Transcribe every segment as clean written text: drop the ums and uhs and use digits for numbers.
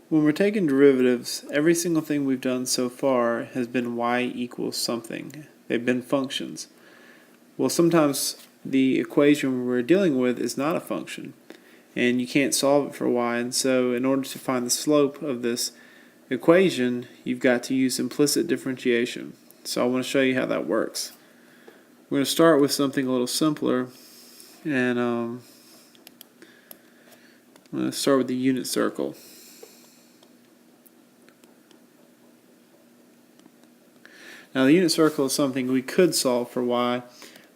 When we're taking derivatives, every single thing we've done so far has been y equals something. They've been functions. Well, sometimes the equation we're dealing with is not a function, and you can't solve it for y, and so in order to find the slope of this equation, you've got to use implicit differentiation. So I want to show you how that works. We're going to start with something a little simpler, and I'm going to start with the unit circle. Now the unit circle is something we could solve for y,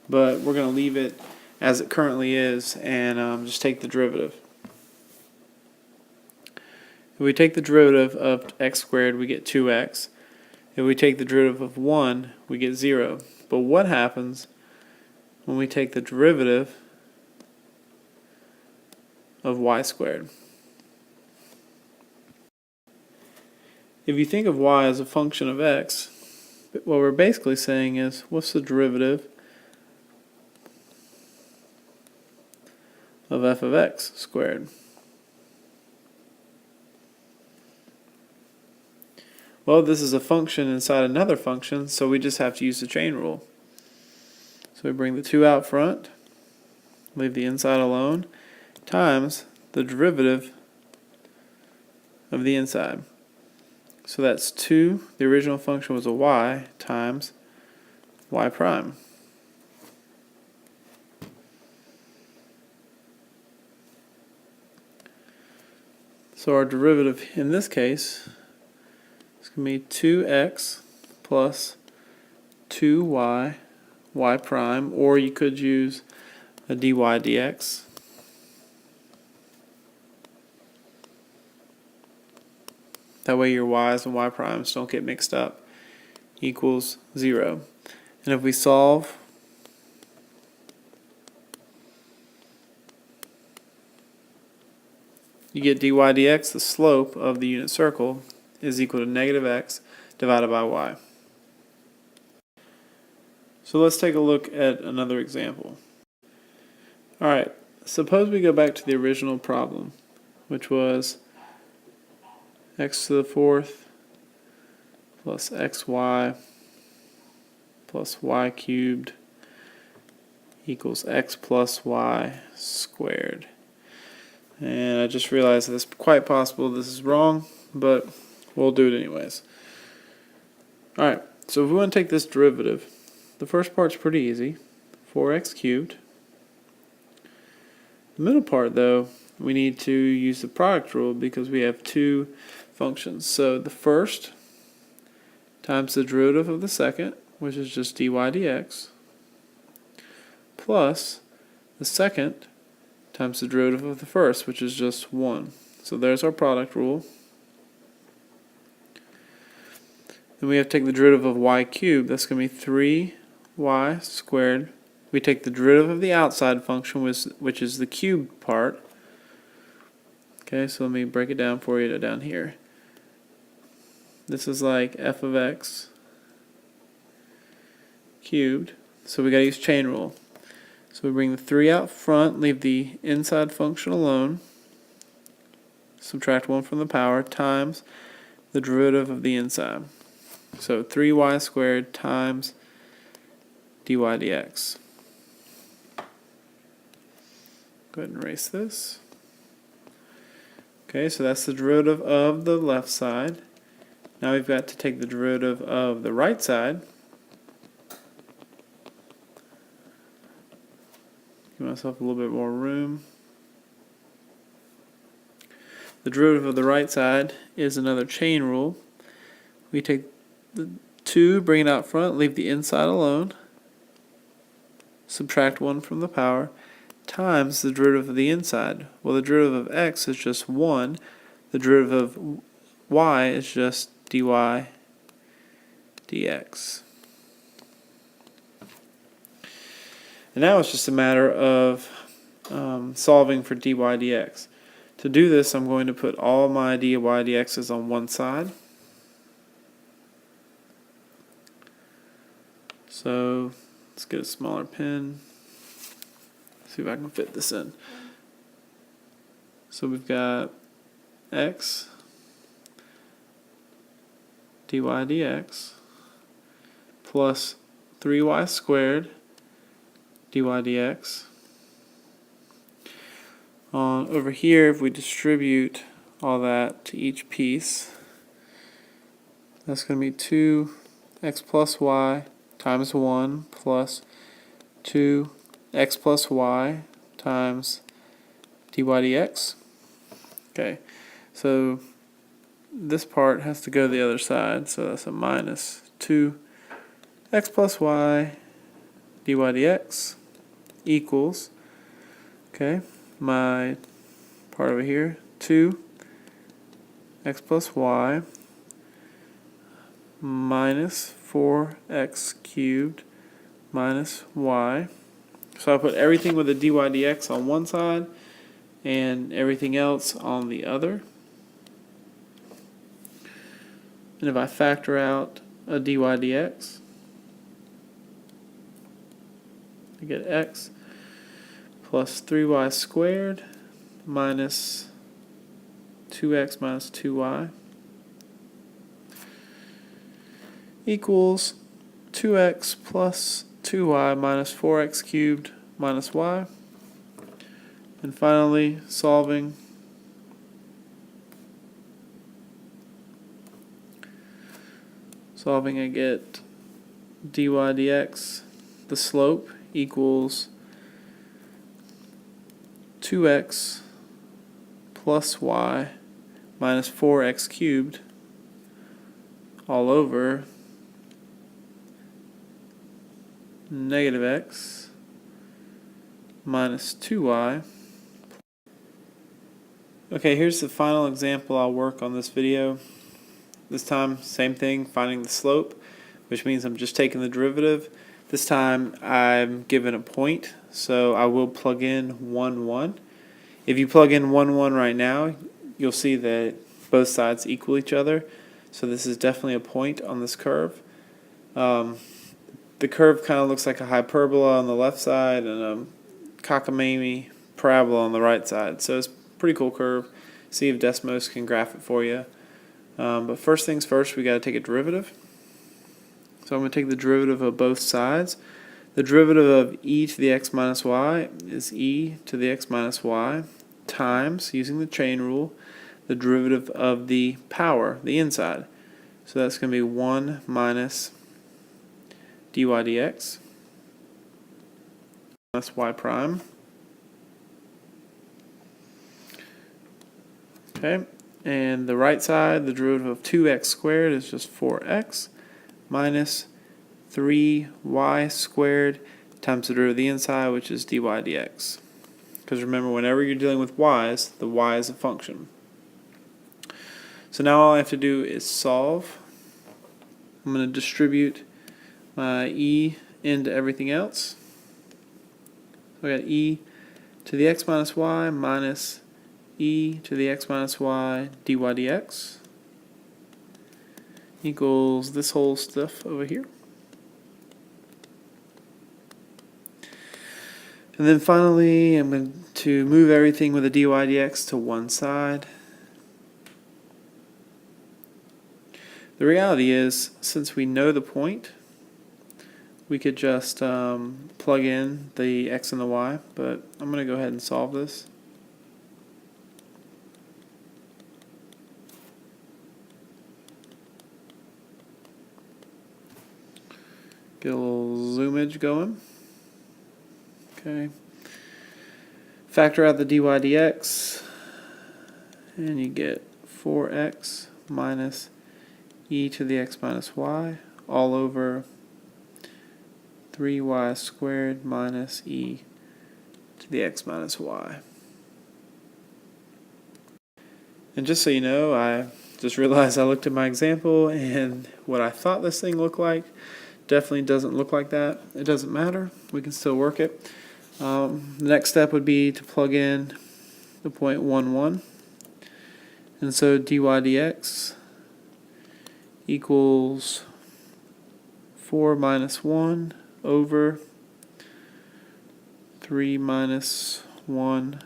but we're going to leave it as it currently is and just take the derivative. If we take the derivative of x squared, we get 2x. If we take the derivative of 1, we get 0. But what happens when we take the derivative of y squared? If you think of y as a function of x, what we're basically saying is, what's the derivative of f of x squared? Well, this is a function inside another function, so we just have to use the chain rule. So we bring the 2 out front, leave the inside alone, times the derivative of the inside. So that's 2, the original function was a y, times y prime. So our derivative in this case is going to be 2x plus 2y, y prime, or you could use a dy dx. That way your y's and y primes don't get mixed up, equals 0. And if we solve, you get dy dx, the slope of the unit circle, is equal to negative x divided by y. So let's take a look at another example. Alright, suppose we go back to the original problem, which was x to the fourth plus xy plus y cubed equals x plus y squared. And I just realized that it's quite possible this is wrong, but we'll do it anyways. Alright, so if we want to take this derivative, the first part's pretty easy, 4x cubed. The middle part, though, we need to use the product rule because we have two functions. So the first times the derivative of the second, which is just dy dx, plus the second times the derivative of the first, which is just 1. So there's our product rule. Then we have to take the derivative of y cubed. That's going to be 3y squared. We take the derivative of the outside function, which is the cubed part. Okay, so let me break it down for you down here. This is like f of x cubed. So we got to use chain rule. So we bring the 3 out front, leave the inside function alone, subtract 1 from the power, times the derivative of the inside. So 3y squared times dy dx. Go ahead and erase this. Okay, so that's the derivative of the left side. Now we've got to take the derivative of the right side. Give myself a little bit more room. The derivative of the right side is another chain rule. We take the 2, bring it out front, leave the inside alone, subtract 1 from the power, times the derivative of the inside. Well, the derivative of x is just 1. The derivative of y is just dy dx. And now it's just a matter of solving for dy dx. To do this, I'm going to put all my dy dx's on one side. So let's get a smaller pen. See if I can fit this in. So we've got x dy dx plus 3y squared dy dx. Over here, if we distribute all that to each piece, that's going to be 2x plus y times 1 plus 2x plus y times dy dx. Okay, so this part has to go to the other side, so that's a minus 2x plus y dy dx equals, okay, my part over here, 2x plus y minus 4x cubed minus y. So I put everything with a dy dx on one side and everything else on the other. And if I factor out a dy dx, I get x plus 3y squared minus 2x minus 2y equals 2x plus 2y minus 4x cubed minus y. And finally, solving, I get dy dx, the slope, equals 2x plus y minus 4x cubed all over negative x minus 2y. Okay, here's the final example I'll work on this video. This time, same thing, finding the slope, which means I'm just taking the derivative. This time I'm given a point, so I will plug in 1, 1. If you plug in 1, 1 right now, you'll see that both sides equal each other. So this is definitely a point on this curve. The curve kind of looks like a hyperbola on the left side and a cockamamie parabola on the right side. So it's a pretty cool curve. See if Desmos can graph it for you. But first things first, we got to take a derivative. So I'm going to take the derivative of both sides. The derivative of e to the x minus y is e to the x minus y times, using the chain rule, the derivative of the power, the inside. So that's going to be 1 minus dy dx minus y prime. Okay, and the right side, the derivative of 2x squared is just 4x minus 3y squared times the derivative of the inside, which is dy dx. Because remember, whenever you're dealing with y's, the y is a function. So now all I have to do is solve. I'm going to distribute my e into everything else. So I got e to the x minus y minus e to the x minus y dy dx equals this whole stuff over here. And then finally, I'm going to move everything with a dy dx to one side. The reality is, since we know the point, we could just plug in the x and the y, but I'm going to go ahead and solve this. Get a little zoomage going. Okay. Factor out the dy dx, and you get 4x minus e to the x minus y all over 3y squared minus e to the x minus y. And just so you know, I just realized I looked at my example and what I thought this thing looked like definitely doesn't look like that. It doesn't matter. We can still work it. The next step would be to plug in the point 1, 1. And so dy dx equals 4 minus 1 over 3 minus 1.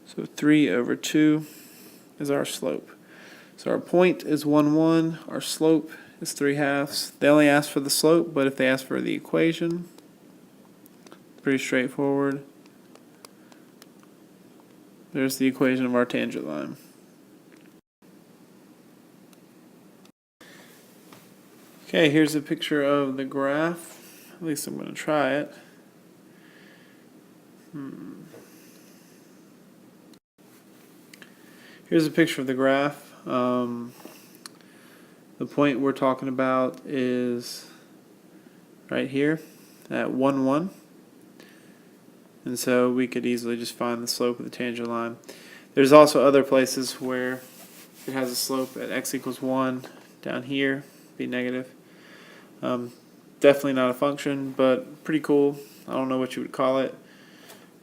So 3 over 2 is our slope. So our point is 1, 1. Our slope is 3/2. They only ask for the slope, but if they ask for the equation, pretty straightforward. There's the equation of our tangent line. Okay, here's a picture of the graph. At least I'm going to try it. Here's a picture of the graph. The point we're talking about is right here at 1, 1. And so we could easily just find the slope of the tangent line. There's also other places where it has a slope at x equals 1 down here, be negative. Definitely not a function, but pretty cool. I don't know what you would call it.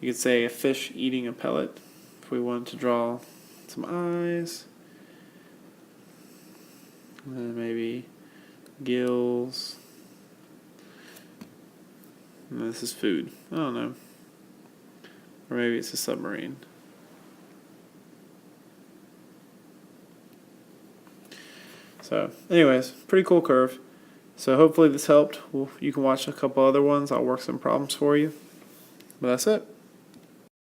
You could say a fish eating a pellet if we wanted to draw some eyes. And then maybe gills. And this is food. I don't know. Or maybe it's a submarine. So, anyways, pretty cool curve. So hopefully this helped. You can watch a couple other ones. I'll work some problems for you. But that's it.